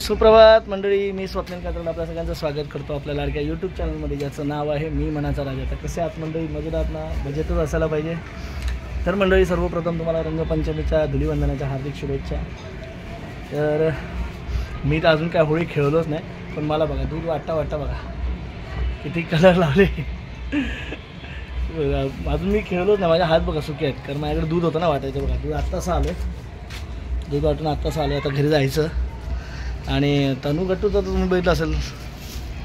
सुप्रभात मंडळी, मी स्वप्नील कात्रड आपल्या सगळ्यांचं स्वागत करतो आपल्या लाडक्या यूट्यूब चॅनलमध्ये, ज्याचं नाव आहे मी मनाचा राजा. तर कसे आहात मंडळी? मजेत आहात ना? मजेतच असायला पाहिजे. तर मंडळी, सर्वप्रथम तुम्हाला रंगपंचमीच्या धुलीवंदनाच्या हार्दिक शुभेच्छा. तर मी तर अजून काय होळी खेळलोच नाही, पण मला बघा दूध वाटता बघा किती कलर लावले. अजून मी खेळलोच नाही, माझे हात बघा सुके आहेत, कारण माझ्याकडे दूध होतं ना वाटायचं. बघा दूध आत्ताच आलं, दूध वाटून आत्ताच आलं. आता घरी जायचं. आणि तनू गट्टूचं तर तुम्ही बघितलं असेल,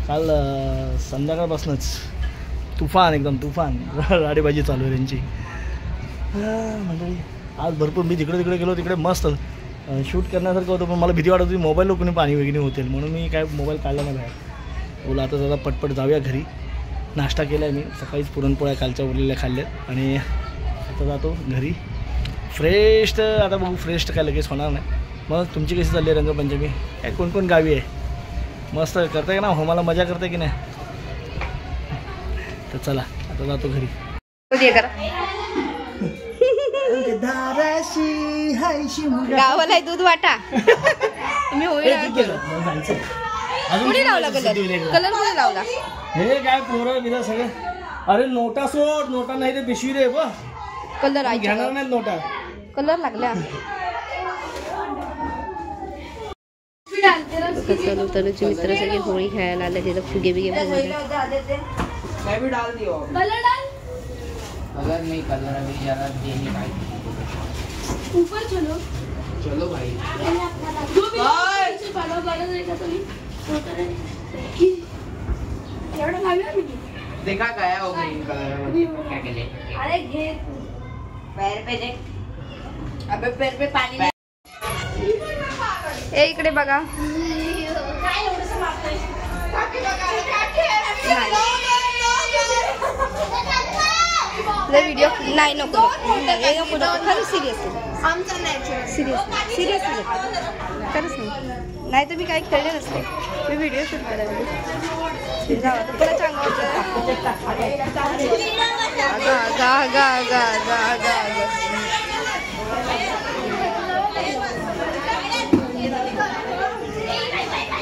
काल संध्याकाळपासूनच तुफान, एकदम तुफान गाडीबाजी चालू आहे त्यांची. मंडळी आज भरपूर मी तिकडे गेलो, तिकडे मस्त शूट करण्यासारखं होतं, पण मला भीती वाटत होती मोबाईलला कोणी पाणी वगैरे होतील, म्हणून मी काय मोबाईल काढला नाही बाहेर. बोला आता दादा पटपट जाऊया घरी. नाश्ता केला आहे मी, सकाळीच पुरणपोळ्या कालच्या उरलेल्या खाल्ल्यात, आणि आता जातो घरी फ्रेश. तर आता बघू, फ्रेश तर काय लगेच होणार नाही. मग तुमची कशी चालली आहे रंगपंचमी? काय कोण कोण गावी आहे? मस्त करताय का ना? हो, मला मजा करताय की नाही? तर चला आता जातो घरी. गावाला दूध वाटा. तुम्ही होळी लावला कलर कोणी लावला? हे काय पोरं बिरं सगळं. अरे नोटा सोड, नोटा नाही ते पिशवी रे बा. कलर घेणार नाही नोटा, कलर लागल्या. तनुचे मित्र सगळे होळी खेळायला आले, तिथं फुगे बिगे कलर नहीं, कलर अभी ज़्यादा देने का ऊपर चलो चलो भाई. देखा गया हो ग्रीन कलर क्या कहले? अरे घे पैर पे देख, अबे पैर पे पानी. ए इकडे बघा. व्हिडिओ नाही, नको खरंच सिरियस खरंच नाही तर मी काही खेळले नसते. मी व्हिडिओ शूट करायला पुढे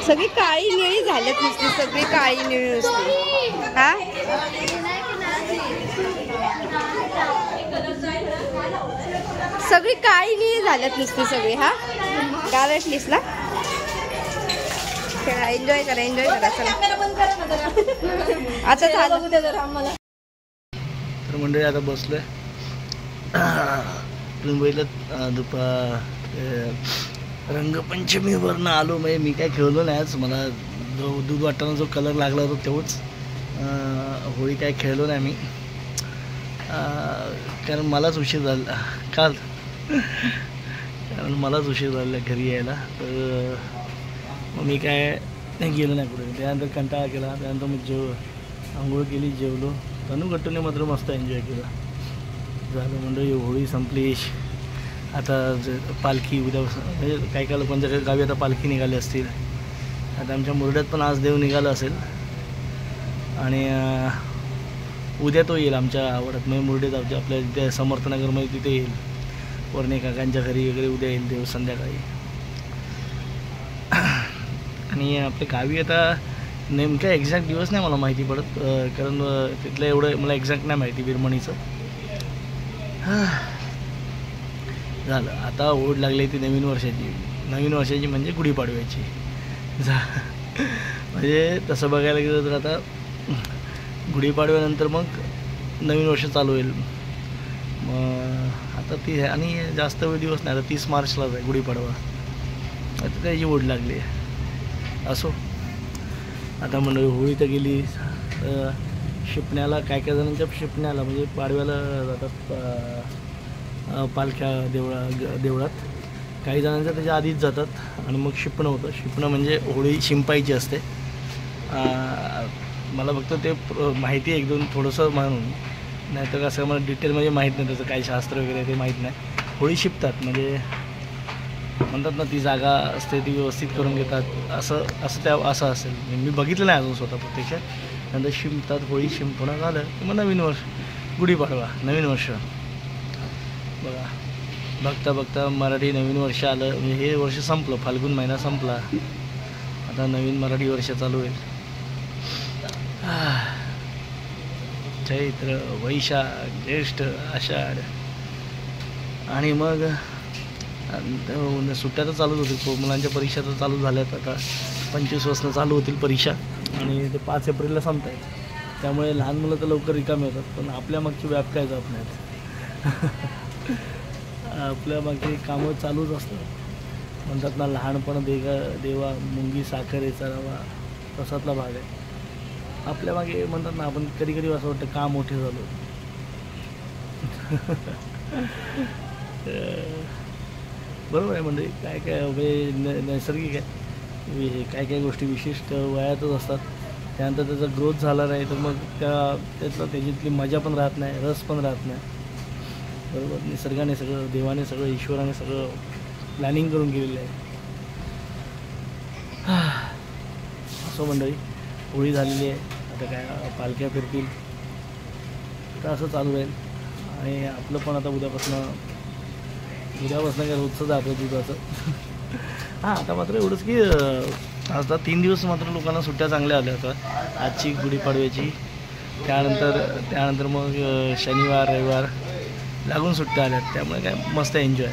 सगळी काळी निळी झाल्यात नुसती, सगळी काळी निळी नुसती. हा सगळी काळी निळी झाल्यात नुसती सगळी. हा गावातलीस ना? एन्जॉय करा चला. आता झालं. तर मंडळी आता बसलोय. तुम्ही बघितलं रंगपंचमीवरनं आलो. म्हणजे मी काय खेळलो नाही आज. मला जो दूध वाटताना जो कलर लागला होता तेवढंच. होळी काय खेळलो नाही मी, कारण मलाच उशीर झाला काल. कारण मलाच उशीर झाला घरी यायला. तर मग मी काय गेलो नाही कुठे. त्यानंतर कंटाळा केला. त्यानंतर मग आंघोळ केली, जेवलो. तनू गट्टूने मात्र मस्त एन्जॉय केला. झालं मंडळी, होळी संपली. आता पालखी उद्या, म्हणजे काही लोकांच्या गावी आता पालखी निघाली असतील. आता आमच्या मुरड्यात पण आज देव निघाला असेल, आणि उद्या तो येईल आमच्या आवडत. म्हणजे मुरड्यात आपल्या तिथे समर्थनगरमध्ये तिथे येईल. वर्णे काकांच्या घरी वगैरे उद्या येईल देव संध्याकाळी. आणि आपल्या गावी आता नेमका एक्झॅक्ट दिवस नाही मला माहिती पडत, कारण तिथलं एवढं मला एक्झॅक्ट नाही माहिती बिरमणीचं. झालं आता ओढ लागली ती नवीन वर्षाची म्हणजे गुढीपाडव्याची. म्हणजे तसं बघायला गेलं तर आता गुढीपाडव्यानंतर मग नवीन वर्ष चालू होईल. मग आता ती, आणि जास्त वेळ दिवस नाही, आता 30 मार्चलाच आहे गुढीपाडवा. आता त्याची ओढ लागली आहे. असो, आता मंडळी होळी तर गेली. शिपण्याला काय जणांच्या शिपण्याला म्हणजे पाडव्याला जातात पालख्या देवळात. काही जणांच्या त्याच्या आधीच जातात, आणि मग शिपणं होतं. शिपणं म्हणजे होळी शिंपायची असते. मला फक्त ते माहिती आहे 1-2 थोडंसं म्हणून, नाहीतर असं मला डिटेलमध्ये माहीत नाही त्याचं काही शास्त्र वगैरे ते माहीत नाही. होळी शिपतात म्हणजे म्हणतात ना, ती जागा असते ती व्यवस्थित करून घेतात, असं असेल. मी बघितलं नाही अजून स्वतः प्रत्यक्षात. नंतर शिंपतात, होळी शिंपणं झालं मग नवीन वर्ष, गुढीपाडवा, नवीन वर्ष. बघा, बघता बघता मराठी नवीन वर्ष आलं. म्हणजे हे वर्ष संपलं, फाल्गुन महिना संपला. आता नवीन मराठी वर्ष चालू होईल. चैत्र वैशाख ज्येष्ठ आषाढ आणि मग सुट्ट्या तर चालूच होतील. मुलांच्या परीक्षा तर चालू झाल्यात. आता 25 वाजता चालू होतील परीक्षा आणि ते 5 एप्रिलला संपत आहेत. त्यामुळे लहान मुलं तर लवकर रिकामी होतात, पण आपल्या मागची व्याप काय जात नाहीत. आपल्या मागची कामं चालूच असतात. म्हणतात ना, लहानपण देवा मुंगी साखर याचा रवा, तसातला भाग आहे. आपल्या मागे म्हणतात ना, आपण कधी कधी असं वाटतं का मोठे झालो. बरोबर आहे. म्हणजे काय काय नैसर्गिक आहे. काय काय गोष्टी विशिष्ट वयातच असतात. त्यानंतर त्याचा ग्रोथ झाला नाही तर मग त्याच्यातली मजा पण राहत नाही, रस पण राहत नाही. बरोबर. निसर्गाने सगळं, देवाने सगळं, ईश्वराने सगळं प्लॅनिंग करून केलेलं आहे. असो मंडळी, होळी झालेली आहे. आता काय पालख्या फिरतील, तर असं चालू राहील. आणि आपलं पण आता उद्यापासून काय रोजचं जातं दुधाचं. हां, आता मात्र एवढंच की आता 3 दिवस मात्र लोकांना सुट्ट्या चांगल्या आल्या होत्या. आजची गुढीपाडव्याची, त्यानंतर मग शनिवार रविवार लागून सुट्ट्या आल्यात. त्यामुळे काय मस्त एन्जॉय.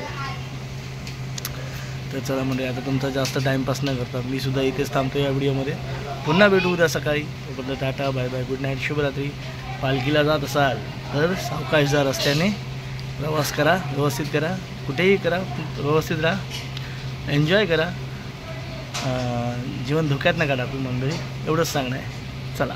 तर चला म्हणजे आता तुमचा जास्त टाईमपास न करता मी सुद्धा इथेच थांबतो या व्हिडिओमध्ये. पुन्हा भेटू उद्या सकाळी. तोपर्यंत tata, bye bye, good night, शुभरात्री. पालखीला जात असाल तर सावकाश जा, रस्त्याने प्रवास करा, व्यवस्थित करा, कुठेही करा, व्यवस्थित राहा, एन्जॉय करा. जीवन धोक्यात नका टाकू मंडळी, एवढंच सांगणं आहे. चला.